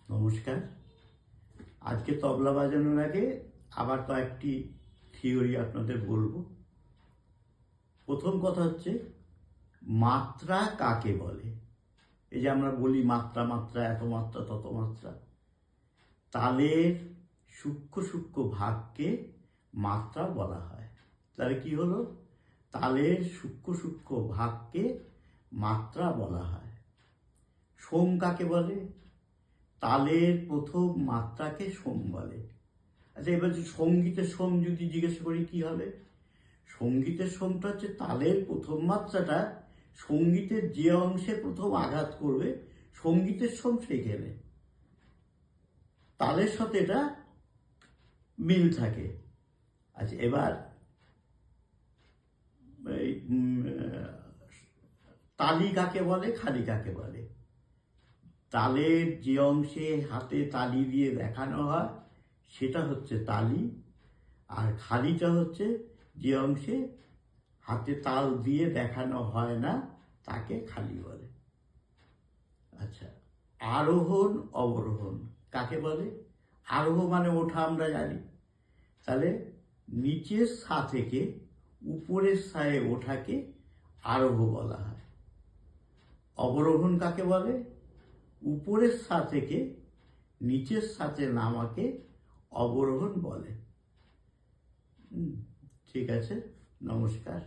নমস্কার। আজকে তবলা বাজানোর আগে আবার কয়েকটি থিওরি আপনাদের বলবো। প্রথম কথা হচ্ছে মাত্রা কাকে বলে। এই যে আমরা বলি মাত্রা মাত্রা, এত মাত্রা তত মাত্রা, তালের সূক্ষ্ম সূক্ষ্ম ভাগকে মাত্রা বলা হয়। তাহলে কি হলো? তালের সূক্ষ্ম সূক্ষ্ম ভাগকে মাত্রা বলা হয়। সোম কাকে বলে? তালের প্রথম মাত্রাকে সোম বলে। আচ্ছা, এবার সঙ্গীতের সোম যদি জিজ্ঞেস করি কি হবে? সঙ্গীতের সোমটা হচ্ছে তালের প্রথম মাত্রাটা সঙ্গীতের যে অংশে প্রথম আঘাত করবে, সঙ্গীতের সোম সেইখানে তালের সাথে এটা মিল থাকে। আচ্ছা, এবার তালি কাকে বলে, খালি কাকে বলে? তালের যে অংশে হাতে তালি দিয়ে দেখানো হয় সেটা হচ্ছে তালি, আর খালিটা হচ্ছে যে অংশে হাতে তাল দিয়ে দেখানো হয় না তাকে খালি বলে। আচ্ছা, আরোহণ অবরোহণ কাকে বলে? আরোহ মানে ওঠা, আমরা জানি। তাহলে নিচের সা থেকে উপরের সায়ে ওঠাকে আরোহ বলা হয়। অবরোহণ কাকে বলে? উপরের সা থেকে নিচের সাথে নামাকে অবরোহণ বলে। ঠিক আছে, নমস্কার।